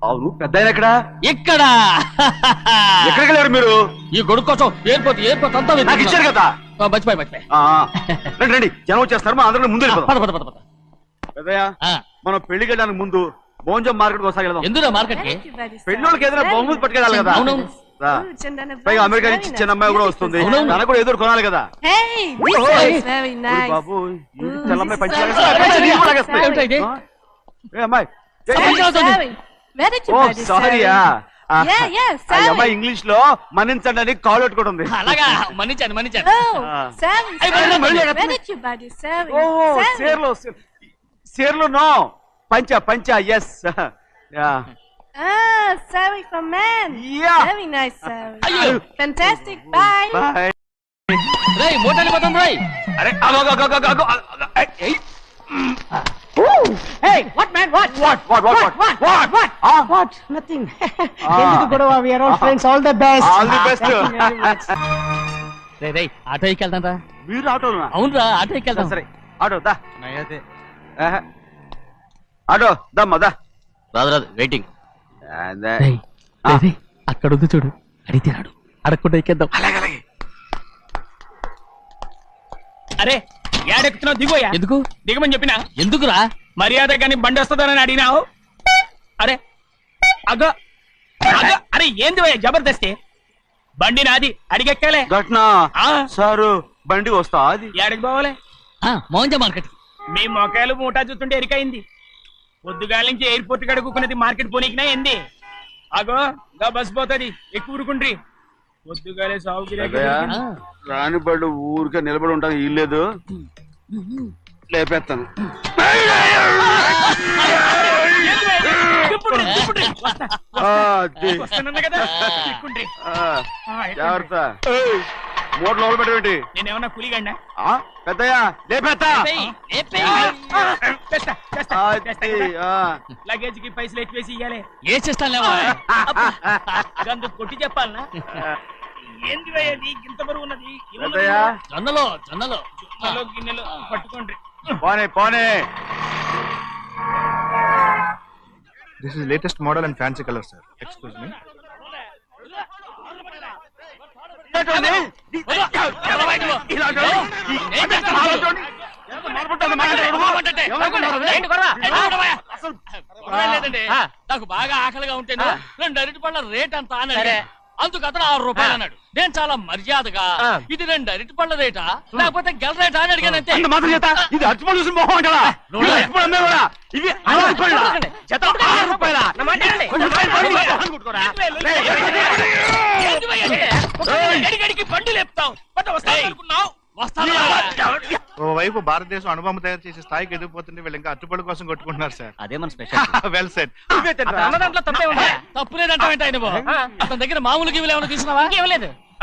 అవును పెద్ద ఎక్కడ ఇక్కడ ఎక్కడికి వెళ్ళారు మీరు? ఈ గొడుగు కోసం ఎయిర్పోర్ట్ అంతా నాకు ఇచ్చారు కదా. మర్చిపోయి రండి రండి, జనం వచ్చేస్తారు, మా అందరం ముందు పెద్దయ్య. ఆ. మనం పెళ్లికి వెళ్ళడానికి ముందు భోజనం మార్కెట్ ఒకసారి వెళ్దాం. ఎందుకు మార్కెట్ కి పెళ్ళోళ్ళకి ఏదైనా బహుమతి పట్టుకెళ్ళాలి కదా. అవును. పైగా అమెరికా నుంచి చిన్న అమ్మాయి కూడా వస్తుంది, తనకు కూడా ఎదురు కొనాలి కదా. బాబు తెల్లమ్మాయి పంచి అమ్మాయి సారీయా అమ్మాయి ఇంగ్లీష్ లో మన్నించండి అని కాల్ పెట్టుకుంటుంది. అలాగా మన్నించాను సేర్లు నో పంచ పంచ yes Sari for men. Yeah. Very nice, Sari. Fantastic. Bye. Bye. రేయ్ మోటార్లు పోతాం రేయ్. అరే Hey, what man? What? What? Nothing. We are all friends. All the best. All the best. రేయ్ ఆటో ఎక్కెళ్తాం రా. మీరు ఆటోనా? అవునురా ఆటో ఎక్కెళ్తాం. సరే ఆటో దా. ఆటో దమ్మా దా. రాదు వెయిటింగ్. అలాగే అక్కడ ఉంది చూడు, అడిగితే రాడు, అడగకుండా ఎక్కేద్దాం. అలాగే అరే ఏడెక్కుతున్నావు? దిగోయా. ఎందుకు దిగమని చెప్పినా? ఎందుకురా? మర్యాద కానీ బండి వస్తుందని అడిగినావు. అరే అగో అరే ఏంది జబర్దస్తి? బండి నాది, అడిగెక్కాలే. ఘట్నా సారు బండి వస్తా అది ఏడకి పోవాలి? మోహన్జా మార్కెట్. మీ మొక్కలు మూటా చూస్తుంటే ఎరికైంది. పొద్దుగాల నుంచి ఎయిర్పోర్ట్ కడుక్కున్నది మార్కెట్ పోనీకినా ఏంది? అగో గా బస్ పోతుంది, ఎక్కువ ఊరుకుండ్రి. పొద్దుగాలే రాని బళ్ళు ఊరికే నిలబడి ఉంటాను, ఇల్లేదు లేపేస్తాను. జాగ్రత్త, మూడు లోపల పెట్టేటి. నేనేమన్నా కూలిగండా? పెద్దయ్యా లేపేస్తా. లగేజ్ కి పైసలు ఎక్కువేసి ఇయ్యాలి. ఏ చేస్తాను లేవా? అందుకు కొట్టి చెప్పాలనా? ఏంది ఇంత బరువు ఉన్నది? జొన్నలో గిన్నెలు పట్టుకోండి. పోనే పోనే. This is latest model and fancy color, sir. Excuse me. నాకు బాగా ఆకలిగా ఉంటేను 2 అరటి పళ్ళ రేట్ అంత అన్నాడు. అందుకు అతను 6 రూపాయలు అన్నాడు. నేను చాలా మర్యాదగా ఇది 2 అరటి పళ్ళ రేటా లేకపోతే గెల రేటా అని అడిగానంతే. ఇది అరటిపళ్ళు చూసి మొహం కదా. ఇవి 6 రూపాయల. బండి లేపుతావు ఓవైపు భారతదేశం అనుభవం తయారు చేసే స్థాయికి ఎదిగిపోతుంటే వీళ్ళు ఇంకా అట్టుపడి కోసం కొట్టుకుంటున్నారు సార్. అదే మన స్పెషల్. Well said. దాంట్లో తప్పే ఉంది. తప్పులేదంటావేంట ఆయన? అతని దగ్గర మామూలు గివ్వులు ఏమైనా తీసుకున్నావా?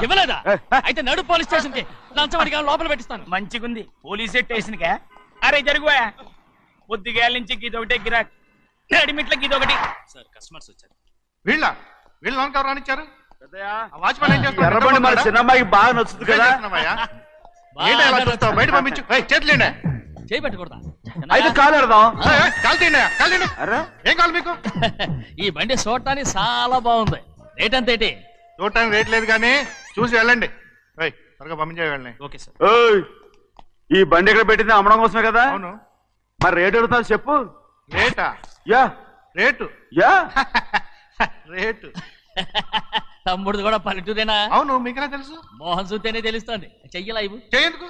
ఇవ్వలేదా? అయితే నడు పోలీస్ స్టేషన్ కి లంచం అడిగా లోపల పెట్టిస్తాను. మంచిగుంది పోలీస్ స్టేషన్ కా. అరే జరుగుయా, పొద్దుగాల నుంచి గీదొకటే గిరాక్, అడిమిట్లకి ఇదొకటి. సార్ కస్టమర్స్ వచ్చారు. వీళ్ళు లోన్ కవర్ రానిచ్చారు. వాచ్మెన్ ఏం చేస్తారు? ఎర్రబండి మన చిన్నమ్మాయికి బాగా నచ్చుతుంది కదా. బయట పంపించు. చేతులేండి. చేయి పెట్టకూడదా? అయితే కాలు ఎడదాం. కాలు తీయండి. ఏం కావాలి మీకు? ఈ బండి చూడటానికి చాలా బాగుంది. రేట్ అంత ఏంటి? చూడటానికి రేట్ లేదు కానీ చూసి వెళ్ళండి. త్వరగా పంపించే వెళ్ళండి. Okay sir. ఈ బండి ఎక్కడ పెట్టింది? అమ్మడం కోసమే కదా. అవును. మరి రేట్ అడుగుతాను చెప్పు. రేటా? Ya rate ya rate. తమ్ముడు కూడా పల్లెటూరేనా? అవును. మీకెలా తెలుసు? మోహన్ చూస్తేనే తెలుస్తుంది. చెయ్యలా ఇవ్వు. చెయ్యేందుకు?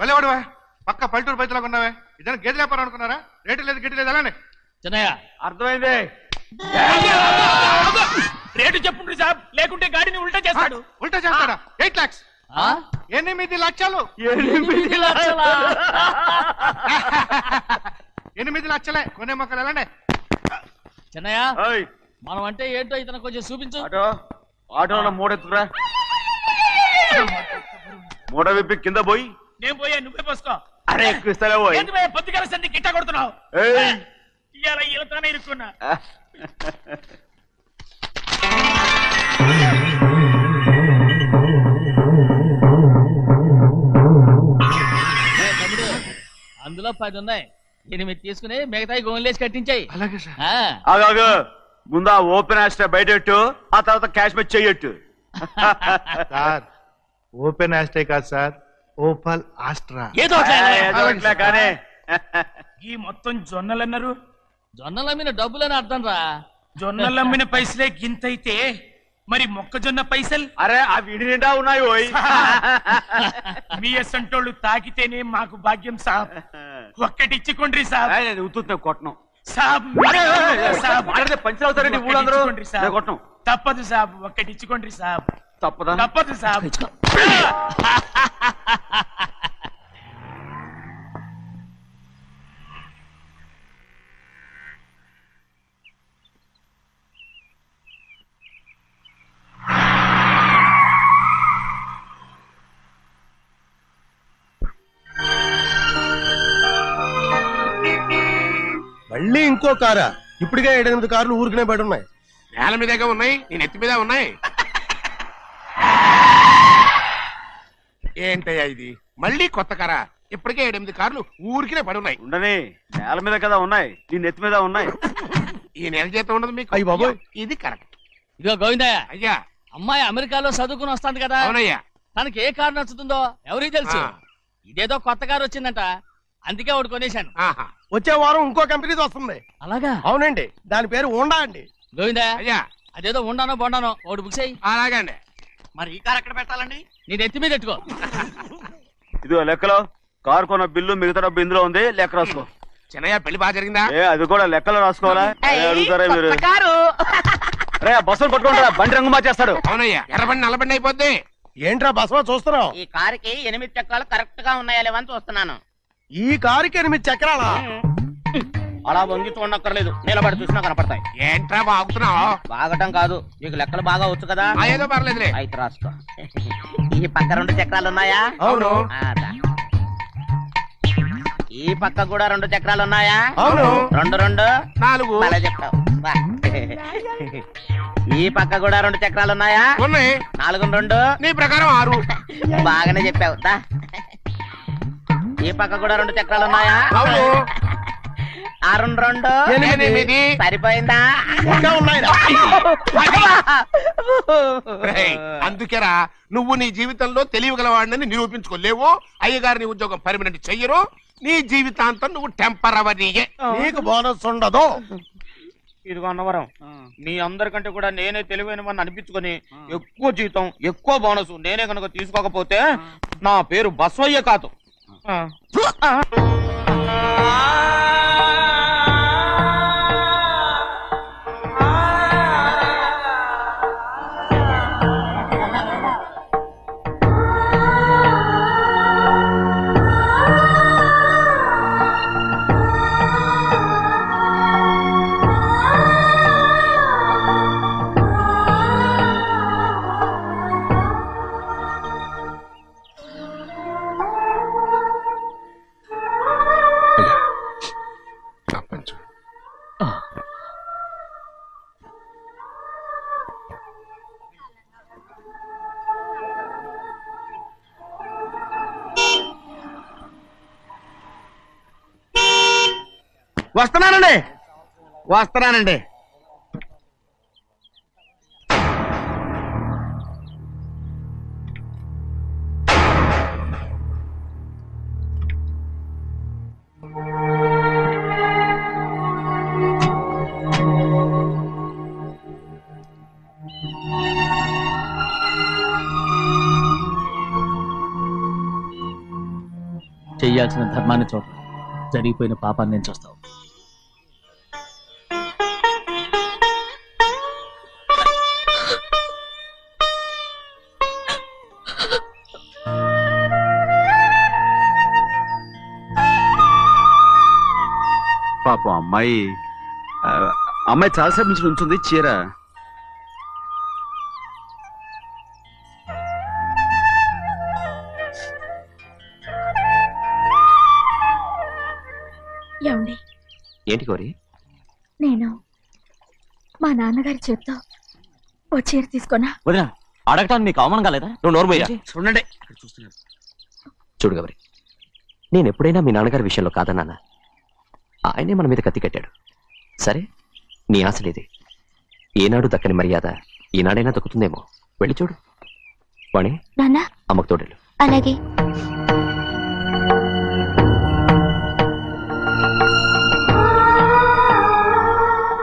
వెళ్ళేవాడువా? పక్క పల్లెటూరు బయటలో కొన్నావే. ఇదైనా గేదె వ్యాపారం అనుకున్నారా? రేటు లేదు గిట్టు లేదు. అలానే చిన్నయ్య అర్థమైంది. రేటు చెప్పుండ్రి సాబ్, లేకుంటే గాడిని ఉల్టా చేస్తాడు. ఉల్టా చేస్తాడా? 8 lakhs. 8 లక్షలు. 8 లక్షలా? 8 లక్షలే. కొనే మొక్కలు ఎలానే. చిన్నయ్య మనం అంటే ఏంటో ఇతను కొంచెం చూపించు. ఆటోలో మూడెత్తుకురా. మూడ విప్పి కింద పోయి. నేను పోయా, నువ్వే పోసుకో. అరే ఎక్కువ ఇస్తాలే పోయి. పొద్దుగల సంధి గిట్ట కొడుతున్నావు. ఇవాళ ఈలతోనే ఇరుక్కున్నా. 10 ఉన్నాయి. 8 తీసుకుని మిగతాయి గోన్లేసి కట్టించాయి. అలాగే సార్. ఆగాగు ముందు ఆ ఓపెన్ ఆస్ట్రా బయటెట్టు, ఆ తర్వాత క్యాష్ మెచ్ చెయ్యట్టు. సార్ ఓపెన్ ఆస్ట్రే కాదు సార్, ఓపల్ ఆస్ట్రా. ఏదో అట్లా కానీ ఈ మొత్తం జొన్నలు అన్నారు. జొన్నల మీద డబ్బులని అర్థం రా. జొన్నలు అమ్మిన పైసలే గింతైతే మరి మొక్కజొన్న పైసలు? అరే ఆ విడి నిండా ఉన్నాయి ఓయ్. మీ అసంటోళ్ళు తాకితేనే మాకు భాగ్యం సాబ్. ఒక్కటిచ్చుకోండి సాబ్. ఉత్తున్నా కొట్టను సాబ్ సాబ్ పంచర్ అవుతారండి ఊళ్ళందరూ. కొట్టను తప్పదు సాబ్, ఒక్కటిచ్చుకోండి సాబ్. తప్పదా? తప్పదు సాబ్. మళ్ళీ ఇంకో కారా? ఇప్పటికే 7-8 కార్లు ఊరికనే బయట ఉన్నాయి. నేల మీదగా ఉన్నాయి, నేను ఎత్తి మీద ఉన్నాయి. ఏంటయ్యా ఇది? మళ్ళీ కొత్త కారా? ఇప్పటికే 7-8 కార్లు ఊరికినే పడి ఉన్నాయి. ఉండని నేల మీద కదా ఉన్నాయి, నీ నెత్తి మీద ఉన్నాయి. ఈ నెల జీతం ఉండదు మీకు. అయ్య బాబోయ్. ఇది కరెక్ట్. ఇదిగో గోవిందయ్య, అయ్యా. అమ్మాయి అమెరికాలో చదువుకుని వస్తాంది కదా. అవునయ్యా. తనకి ఏ కారు నచ్చుతుందో ఎవరికి తెలుసు. ఇదేదో కొత్త కారు వచ్చిందంట, అందుకే ఒకటి కొనేశాను. ఆహా. వచ్చే వారం ఇంకో కంపెనీది వస్తుంది. అలాగా? అవునండి, దాని పేరు హోండా అండి. గోవిందయ్య, అయ్యా. అదేదో ఉండానో బొండానో ఒకటి బుక్ చేయి. అలాగండి. మరి ఈ కారు ఎక్కడ పెట్టాలండి? నీ నెత్తి మీద ఎట్టుకో. ఇదిగో లెక్కలో కారు కొన్న బిల్లు మిగతా డబ్బు ఇందులో ఉంది, లెక్క రాసుకో. చిన్నయ్య పెళ్లి బాగా జరిగిందా? అది కూడా లెక్కలో రాసుకోవాలా? అడుగుతారా మీరు? రే బస్సులు పట్టుకుంటారా, బండి రంగు మార్చేస్తాడు. అవునయ్యా, ఎర్రబండి నల్లబండి అయిపోద్ది. ఏంట్రా బసవా చూస్తున్నావు? ఈ కారుకి 8 చక్రాలు కరెక్ట్ గా ఉన్నాయా లేవని చూస్తున్నాను. ఈ కారుకి 8 చక్రాలా? అలా వంగి చూడక్కర్లేదు, నిలబడి చూసినా కనపడతాయి. ఏంట్రా బాగుతున్నావు? బాగటం కాదు, నీకు లెక్కలు బాగా వచ్చు కదా. ఏదో పర్లేదులే. అయితే రాసుకో. ఈ పక్క 2 చక్రాలు ఉన్నాయా? అవును. ఈ పక్క కూడా 2 చక్రాలు ఉన్నాయా? అవును. 2 2 4. అలా చెప్తావు. ఈ పక్క కూడా 2 చక్రాలు ఉన్నాయా? ఉన్నాయి. 4 2 నీ ప్రకారం 6. బాగానే చెప్పావు. ఈ పక్క కూడా 2 చక్రాలు ఉన్నాయా? అవును. 6 2 8. సరిపోయిందా? ఇంకా ఉన్నాయిరా. అందుకేరా నువ్వు నీ జీవితంలో తెలియగలవాడిని నిరూపించుకోలేవు. అయ్యగారిని ఉద్యోగం పర్మనెంట్ చెయ్యరు. నీ జీవితాంతం నువ్వు టెంపరవరీయే. నీకు బోనస్ ఉండదు. ఇదిగో అన్నవరం, మీ అందరికంటే కూడా నేనే తెలివైన వాడిని అనిపించుకొని ఎక్కువ జీతం ఎక్కువ బోనస్ నేనే కనుక తీసుకోకపోతే నా పేరు బస్వయ్య కాదు. వస్తున్నానండి. చెయ్యాల్సిన ధర్మాన్ని చూడ, జరిగిపోయిన పాపాన్ని నేను చూస్తావు. పాపం అమ్మాయి చాలాసేపు నుంచి ఉంచుంది చీర. ఏమండి? ఏంటి కోరి? నేను మా నాన్నగారి చేత్తో ఓ చీర తీసుకున్నా. వదినా, అడగటానికి నీకు అవమానం కాలేదా? నువ్వు నోరు మూయరా. చూడండి చూడు గౌరి, నేను ఎప్పుడైనా మీ నాన్నగారి విషయంలో కాదన్నానా? ఆయనే మన మీద కత్తి కట్టాడు. సరే, నీ ఆశలేది. ఏనాడు దక్కని మర్యాద ఈనాడైనా దక్కుతుందేమో. వెళ్ళి చూడు. వాణి, నాన్న అమ్మకు తోడేళ్ళు. అలాగే.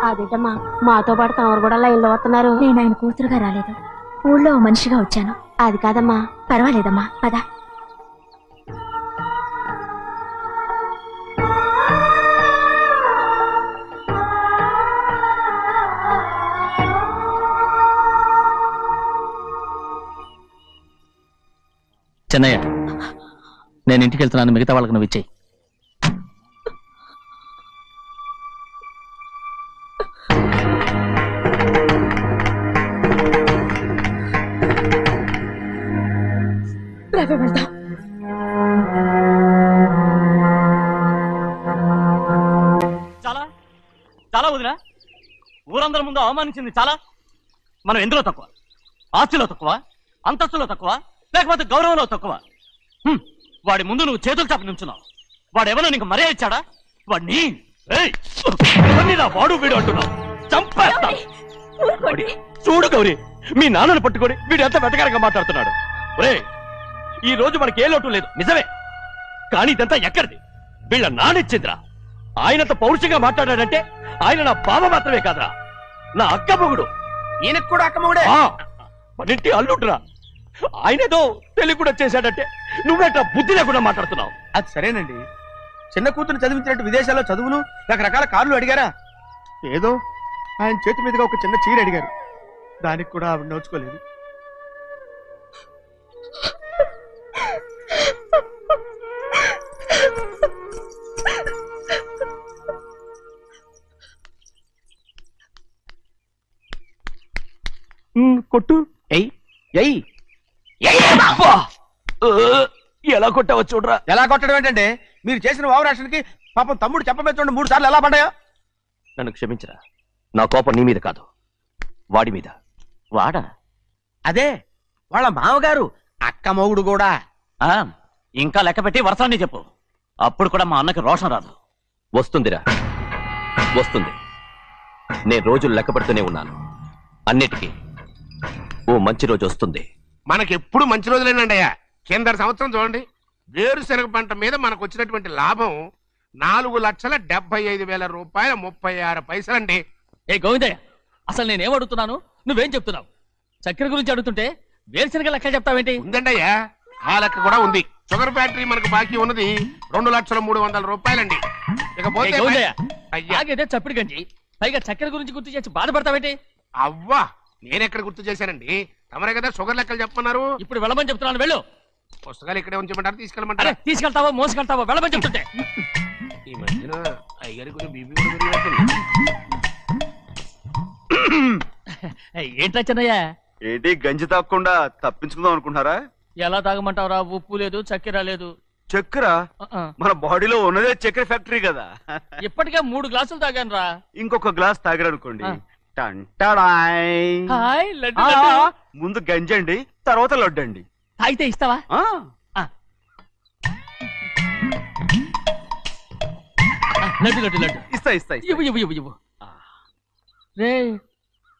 అదేంటమ్మా, మాతో పాటు తమరు కూడా లైన్లో వస్తున్నారు. నేను ఆయన కూతురుగా రాలేదు, ఊళ్ళో ఓ మనిషిగా వచ్చాను. అది కాదమ్మా. పర్వాలేదమ్మా, పద. చెన్నయ్య, నేను ఇంటికి వెళ్తున్నాను. మిగతా వాళ్ళకి నువ్వు ఇచ్చేయి. చాలా చాలా వదినా, ఊరందరి ముందు అవమానించింది చాలా. మనం ఎందులో తక్కువ? ఆస్తిలో తక్కువ, అంతస్తులో తక్కువ, లేకపోతే గౌరవంలో తక్కువ? వాడి ముందు నువ్వు చేతులు చాపి నుంచున్నావు. వాడెవరో నీకు మర్యాద ఇచ్చాడా? వాడిని వాడు వీడు అంటున్నావు. చంపేస్తా. చూడు గౌరీ, మీ నాన్నను పట్టుకొని వీడు ఎంత వెతకారంగా మాట్లాడుతున్నాడు. ఒరే, ఈ రోజు మనకి ఏ లోటు లేదు నిజమే, కానీ ఇదంతా ఎక్కడిది? వీళ్ళ నానిచ్చిందిరా. ఆయనంత పౌరుషంగా మాట్లాడాడంటే ఆయన నా బావ మాత్రమే కాదురా, నా అక్క మొగుడు. ఈయనకు కూడా అక్క మొగుడే. మనింటి అల్లుడురా. ఆయనేదో తెలివి కూడా చేశాడంటే నువ్వేట బుద్ధి లేకుండా మాట్లాడుతున్నావు. అది సరేనండి, చిన్న కూతురు చదివించినట్టు విదేశాల్లో చదువులు రకరకాల కార్లు అడిగారా? ఏదో ఆయన చేతి మీదుగా ఒక చిన్న చీర అడిగారు, దానికి కూడా ఆవిడ నోచుకోలేదు. కొట్టు. ఎలా కొట్టావో చూడరా. ఎలా కొట్టడం ఏంటంటే, మీరు చేసిన వావరాక్షణకి పాపం తమ్ముడు చెప్పబెట్టండి 3 సార్లు ఎలా పడ్డాయో. నన్ను క్షమించరా, నా కోపం నీ మీద కాదు, వాడి మీద. వాడా? అదే వాళ్ళ మామగారు అక్క మొగుడు కూడా. ఇంకా లెక్క పెట్టి వరసాన్ని చెప్పు, అప్పుడు కూడా మా అన్నకి రోషం రాదు. వస్తుందిరా, వస్తుంది. నేను రోజులు లెక్క పెడుతూనే ఉన్నాను. అన్నిటికీ ఓ మంచి రోజు వస్తుంది. మనకెప్పుడు మంచి రోజులేనండి అయ్యా. కింద సంవత్సరం చూడండి, వేరుశనగ పంట మీద మనకు వచ్చినటువంటి లాభం 4,75,000 రూపాయల 36 పైసలండి. ఏ గోవిందయ్య, అసలు నేనేం అడుగుతున్నాను, నువ్వేం చెప్తున్నావు? చక్కెర గురించి అడుగుతుంటే వేరుశనగ లెక్క చెప్తావేంటి? ఉందండి అయ్యా, ఆ లెక్క కూడా ఉంది. షుగర్ ఫ్యాక్టరీ మనకు బాకీ ఉన్నది 2,300,000 రూపాయలండి. ఇకపోతే అయ్యా చప్పిడి గంజి, పైగా చక్కెర గురించి గుర్తు చేసి బాధపడతావేంటి? అవ్వా, నేనెక్కడ గుర్తు చేశానండి, తమరే కదా షుగర్ లెక్కలు చెప్పమన్నారు. ఇప్పుడు వెళ్ళమని చెప్తున్నాను, వెళ్ళు. పుస్తకాలు ఇక్కడే ఉంచమంటారు, తీసుకెళ్ళమంటారా? తీసుకెళ్తావో మోసుకెళ్తావో వెళ్ళమని చెప్తుంటే. ఈ మధ్యన అయ్యగారి కొంచెం బీపీ కూడా పెరిగినట్టుంది. ఏంట్రా చిన్నయ్య? ఏంటి గంజి తాగకుండా తప్పించుకుందాం అనుకుంటున్నారా? ఎలా తాగమంటావురా? ఉప్పు లేదు, చక్కెర లేదు. చక్కెర? మన బాడీలో ఉన్నదే చక్కెర ఫ్యాక్టరీ కదా. ఇప్పటికే 3 గ్లాసులు తాగాను రా. ఇంకొక గ్లాస్ తాగారనుకోండి, ముందు గంజండి, తర్వాత లడ్డండి. తాగితే ఇస్తావా? లడ్డు లడ్డు లడ్డు ఇస్తా ఇస్తా. ఇవ్వు ఇవ్వు ఇవ్వు ఇవ్వు. రే,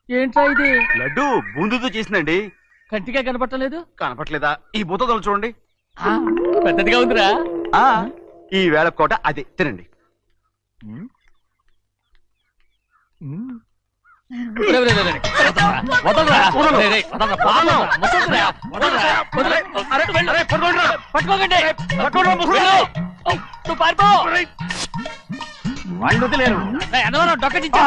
ఏంట్రా ఇది? లడ్డు బూందుతో చేసిందండి. కంటిగా కనపట్టలేదు. కనపట్లేదా? ఈ బూతలు చూడండి, పెద్దదిగా ఉందిరా. ఈ వేళ కోట అదే, తినండి. వాళ్ళు వదిలేరు. డొక్కచించా.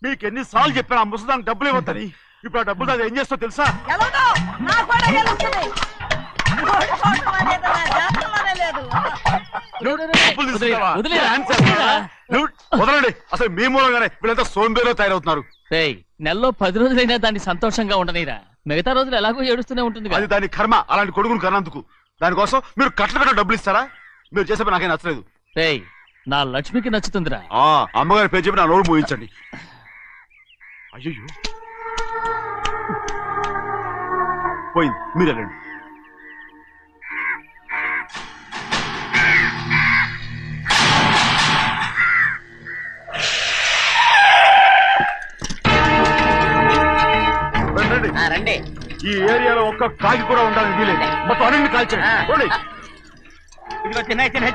మీకు ఎన్నిసార్లు చెప్పాను ఆ ముసదానికి డబ్బులు ఇవ్వద్దని. ఇప్పుడు ఆ డబ్బులు అది ఏం చేస్తో తెలుసా? వదలండి, అసలు మీ మూలంగానే వీళ్ళంతా సోంబేలో తయారవుతున్నారు. నెలలో 10 రోజులైనా దాన్ని సంతోషంగా ఉండనీరా. మిగతా రోజులు ఎలాగో ఏడుస్తూనే ఉంటుంది. అది దాని కర్మ, అలాంటి కొడుకును కన్నందుకు. దానికోసం మీరు కట్ల డబ్బులు ఇస్తారా? మీరు చేసే పని నాకేం నచ్చలేదు. రేయ్ నా లక్ష్మికి నచ్చుతుందిరా. అమ్మగారి పేరు చెప్పి నా నోరు మూయించండి. అయ్యో పోయింది, మీరు వెళ్ళండి. రండి. ఈ ఏరియాలో ఒక్క కాకి కూడా ఉండాలని వీలేదు. మొత్తం అన్ని కాల్చండి. ఇదిగో చిన్న చిన్న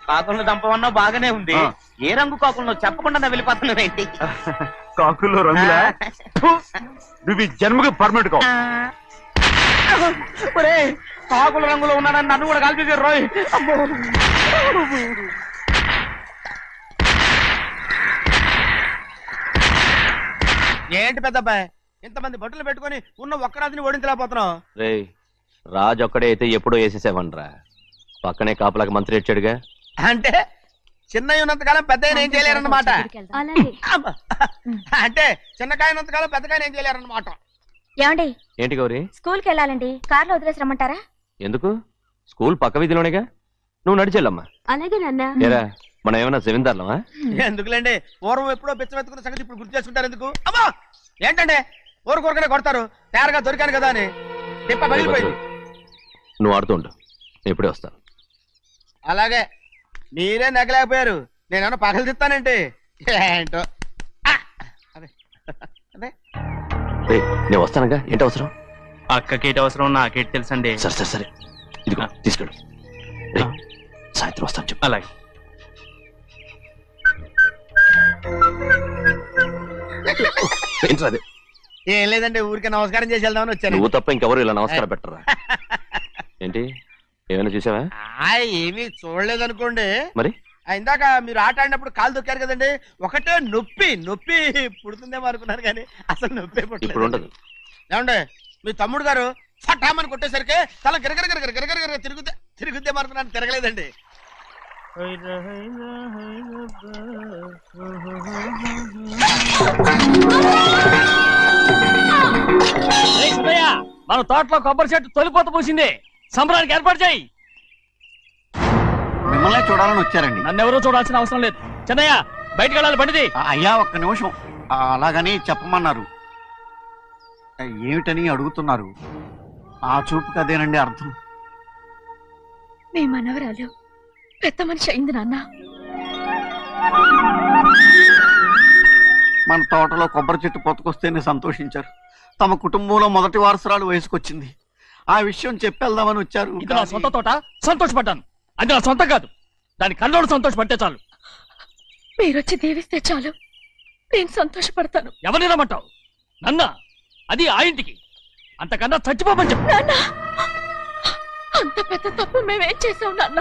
కాకులను దంపమన్నా బాగానే ఉంది. ఏ రంగు కాకులను చెప్పకుండా వెళ్ళిపోతున్నావు ఏంటి? కాకుల్లో రంగులా? నువ్వు ఈ జన్మకి పర్మనెంట్ కావు. కాకుల రంగులో ఉన్నానని నన్ను కూడా కాల్చేసారు రోయ్. ఏంటి పెద్దబ్బాయి ఇంతమంది బట్టలు పెట్టుకుని ఉన్న ఒక్కరాజుని ఓడించలేకపోతున్నావు? రే రాజు ఒక్కడే అయితే ఎప్పుడో వేసేసేవనరా. పక్కనే కాపులకు మంత్రి వచ్చాడుగా. అంటే చిన్నయ్య ఉన్నంతకాలం పెద్దయ్య ఏం చేయలేరన్నమాట. అంటే చిన్నకాయ ఉన్నంతకాలం పెద్దకాయ ఏం చేయలేరన్నమాట. ఏమండి ఏంటి గౌరీ? స్కూల్ కి వెళ్ళాలండి, కార్లో వదిలేసి రమ్మంటారా? ఎందుకు? స్కూల్ పక్క వీధిలోనేగా, నువ్వు నడిచెళ్ళమ్మా. అలాగే నాన్న. ఏరా మనం ఏమన్నా జమీందార్లమా? ఎందుకులేండి, పూర్వం ఎప్పుడో పిచ్చమెత్తుకున్న సంగతి ఇప్పుడు గుర్తు చేసుకుంటారు ఎందుకు? అమ్మా ఏంటంటే ఊరుకోరుకనే కొడతారు, తయారుగా దొరికాను కదా అని. తిప్ప పగిలిపోయింది. నువ్వు ఆడుతుండు, ఇప్పుడే వస్తాను. అలాగే మీరే నగలేకపోయారు, నేనేమన్నా పగలు తిస్తానంటే ఏంటో. నేను వస్తానుగా, ఏంటి అవసరం? అక్కకేటి అవసరం నాకేటి తెలుసండి. సరే సరే సరే, ఇదిగో తీసుకెళ్ళు. సాయంత్రం వస్తాను చెప్పు. అలాగే. ఏంట్రా? ఏం లేదండి, ఊరికే నమస్కారం చేసి వెళ్దామని వచ్చాను. నువ్వు తప్ప ఇంకెవరు ఇలా నమస్కారం పెట్టరా? ఏంటి ఏమైనా చూసావా? ఏమీ చూడలేదనుకోండి. మరి ఇందాక మీరు ఆట ఆడినప్పుడు కాలు దొక్కారు కదండి, ఒకటే నొప్పి నొప్పి పుడుతుందేమో అనుకున్నారు కానీ అసలు నొప్పి ఇప్పుడు ఉండదు. ఏమండి మీ తమ్ముడు గారు ఫటామని కొట్టేసరికి తల గిరగిర తిరుగుద్దేమో అనుకున్నాను, తిరగలేదండి. మన తోటలో కొబ్బరి చెట్టు తొలిపోత పూసింది, సంబరానికి ఏర్పాటు చేయి. మిమ్మల్ని చూడాలని వచ్చారండి. నన్నెవరూ చూడాల్సిన అవసరం లేదు. చెన్నయ్య బయటకు వెళ్ళాలి, బండిది. అయ్యా ఒక్క నిమిషం, అలాగని చెప్పమన్నారు. ఏమిటని అడుగుతున్నారు? ఆ చూపుకి అదేనండి అర్థం. మీ మనవరాలు పెద్ద మనిషి అయింది నాన్న. మన తోటలో కొబ్బరి చెట్టు పొత్తుకొస్తేనే సంతోషించారు. తమ కుటుంబంలో మొదటి వారసురాలు వయసుకొచ్చింది. ఆ విషయం చెప్పేద్దామని వచ్చారు. ఇది నా సొంత తోట, సంతోషపడ్డాను. అది నా సొంతం కాదు, దాని కళ్ళోడు సంతోషపడితే చాలు. మీరొచ్చి దీవిస్తే చాలు, నేను సంతోషపడతాను. ఎవరిని రమ్మంటావు? నన్న? అది ఆ ఇంటికి, అంతకన్నా చచ్చిపోమని చెప్పు. అంత పెద్ద తప్పు మేమేం చేసాం నాన్న?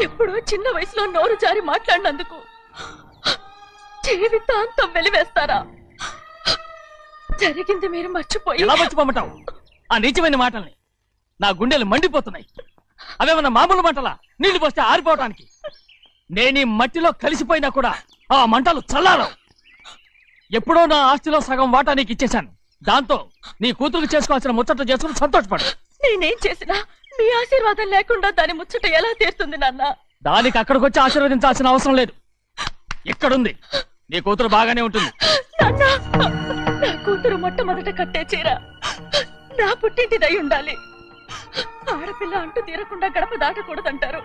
ఎప్పుడో చిన్న వయసులో నోరు జారి మాట్లాడినందుకు జీవితాంతం వెలివేస్తారా? జరిగింది మీరు మర్చిపోయి. ఎలా మర్చిపోమంటావు ఆ నీచమైన మాటల్ని? నా గుండెలు మండిపోతున్నాయి. అవేమన్నా మామూలు మంటలా, నీళ్లు పోస్తే ఆరిపోవటానికి? నేను ఈ మట్టిలో కలిసిపోయినా కూడా ఆ మంటలు చల్లారవు. ఎప్పుడో నా ఆస్తిలో సగం వాటా నీకు ఇచ్చేశాను. దాంతో నీ కూతురు చేసుకోవాల్సిన ముచ్చట చేసుకుని సంతోషపడు. నేనేం చేసినా మీ ఆశీర్వాదం లేకుండా దాని ముచ్చట ఎలా తీరుతుంది నాన్న? దానికి అక్కడికి వచ్చి ఆశీర్వదించాల్సిన అవసరం లేదు. ఎక్కడుంది? నీ కూతురు బాగానే ఉంటుంది. నా కూతురు మొట్టమొదట కట్టే చీర నా పుట్టింటిదై ఉండాలి. ఆడపిల్ల అంటూ తీరకుండా గడప దాటకూడదంటారు.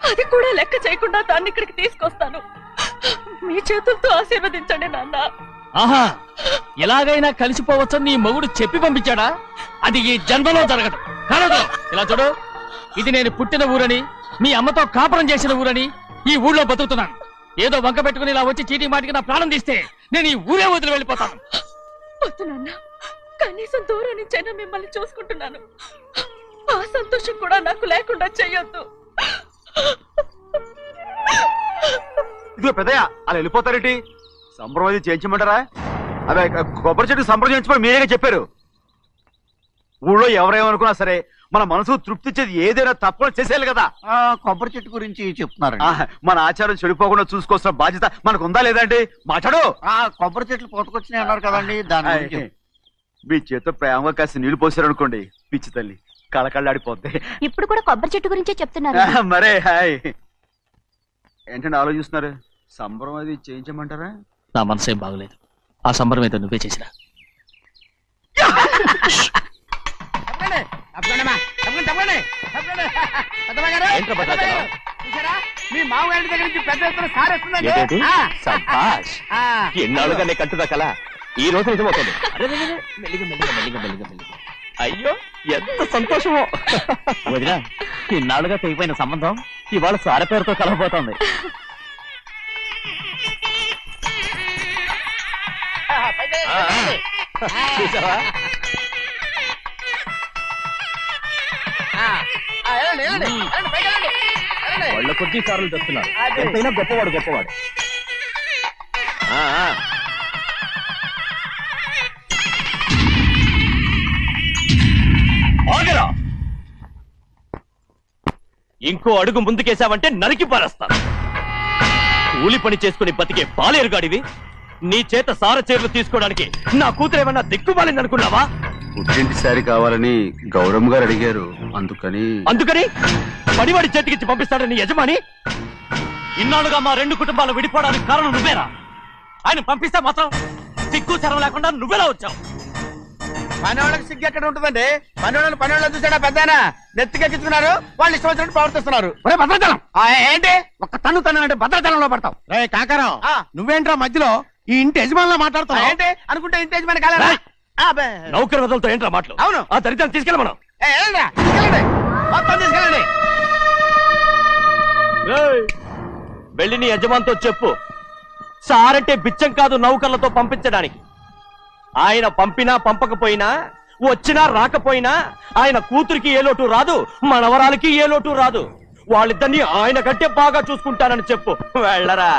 అది కూడా లెక్క చేయకుండా దాన్ని ఇక్కడికి తీసుకొస్తాను. మీ చేతులతో ఆశీర్వదించండి నాన్న. ఆహా, ఎలాగైనా కలిసిపోవచ్చని నీ మొగుడు చెప్పి పంపించాడా? అది ఈ జన్మలో జరగదు. కాదు, ఇలా చూడు, ఇది నేను పుట్టిన ఊరని, మీ అమ్మతో కాపురం చేసిన ఊరని ఈ ఊళ్ళో బతుకుతున్నాను. ఏదో వంక పెట్టుకుని ఇలా వచ్చి చీటీ మాటికి నా ప్రాణం తీస్తే నేను ఈ ఊరే వదిలి వెళ్ళిపోతాను. వద్దు నాన్న, కనీసం దూరం నుంచైనా మిమ్మల్ని చూసుకుంటున్నాను. ఆ సంతోషం కూడా నాకు లేకుండా చెయ్యొద్దు. ఇదిగో పెద్దయ్య, అలా వెళ్ళిపోతారేంటి? సంబరం అది చేయించమంటారా? అదే కొబ్బరి చెట్టు సంబరం చేయించమని మీరేగా చెప్పారు. ఊళ్ళో ఎవరేమనుకున్నా సరే మన మనసు తృప్తిచ్చేది ఏదైనా తప్పకుండా చేసేయాలి కదా. కొబ్బరి చెట్టు గురించి చెప్తున్నారు. మన ఆచారం చెడిపోకుండా చూసుకోవాల్సిన బాధ్యత మనకు ఉందా లేదా అండి? మాట్లాడు. కొబ్బరి చెట్లు పోతుకొచ్చినాయి అన్నారు కదండి, దాని మీ చేత ప్రేమగా కాసి నీళ్లు పోసారనుకోండి, పిచ్చి తల్లి కళకళ్ళాడిపోద్ది. ఇప్పుడు కూడా కొబ్బరి చెట్టు గురించే చెప్తున్నారు. మరే హాయ్ ఏంటంటే ఆలోచిస్తున్నారు? సంబరం అది చేయించమంటారా? నా మనసేం బాగలేదు. ఆ సంబరం ఏదో నువ్వే చేసినా. మీ మామగారి దగ్గర నుంచి పెద్ద ఎత్తున సారేస్తుందండి. ఎన్నాళ్ళుగా నే కట్టుదా కల ఈ రోజు నిజమవుతుంది. మెల్లిగా మెల్లిగా మెల్లిగా మెల్లిగా మెల్లిగా. అయ్యో ఎంత సంతోషమో వదినా. ఇన్నాళ్ళుగా తెగిపోయిన సంబంధం ఇవాళ సార పేరుతో కలవబోతోంది. చూసావా? వాళ్ళ కొద్ది సార్లు తెస్తున్నారు. ఎంతైనా గొప్పవాడు గొప్పవాడు. ఆగరా! ఇంకో అడుగు ముందుకేసావంటే నరికి పారేస్తాను. కూలి పని చేసుకుని బతికే పాలేరుగాడివి. నీ చేత సార చీరలు తీసుకోవడానికి నా కూతురు ఏమన్నా దిక్కుమాలింది అనుకున్నావా? పుట్టింటి సారి కావాలని గౌరమ్మ గారు అడిగారు. అందుకని పడివాడి చేతికిచ్చి పంపిస్తాడని యజమాని. ఇన్నాళ్ళుగా మా రెండు కుటుంబాలు విడిపోవడానికి కారణం నువ్వేరా? ఆయన పంపిస్తే మాత్రం సిగ్గు చరం లేకుండా నువ్వెలా వచ్చావు? పనివాళ్ళకి సిగ్గు ఎక్కడ ఉంటుందండి? పనివాళ్ళని పనివాళ్ళని చూసాడా పెద్దనా? నెత్తికెక్కించుకున్నారు, వాళ్ళు ఇష్టం వచ్చినట్టు ప్రవర్తిస్తున్నారు. భద్రాచలం ఏంటి ఒక్క తన్ను తన్నంటే భద్రాచలంలో పడతావు. రే కాకరం, నువ్వేంట్రా మధ్యలో ఈ ఇంటి యజమానిలో మాట్లాడుతున్నావు? ఏంటి అనుకుంటే ఇంటి యజమాని కాలేదా? నౌకర్ వదలతో ఏంట్రా మాటలు? అవును. ఆ దరిద్రాన్ని తీసుకెళ్ళి మనం మొత్తం తీసుకెళ్ళండి. వెళ్ళి నీ యజమానితో చెప్పు, సారంటే బిచ్చం కాదు నౌకర్లతో పంపించడానికి. ఆయన పంపినా పంపకపోయినా, వచ్చినా రాకపోయినా ఆయన కూతురికి ఏ లోటు రాదు, మనవరాలకి ఏ లోటు రాదు. వాళ్ళిద్దరినీ ఆయన కంటే బాగా చూసుకుంటానని చెప్పు. వెళ్ళరా.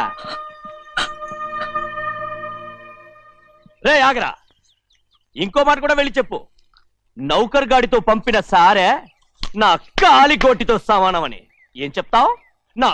రే ఆగరా, ఇంకో మాట కూడా వెళ్ళి చెప్పు. నౌకర్ గాడితో పంపిన సారే నా కాలిగోటితో సమానమని. ఏం చెప్తావు? నా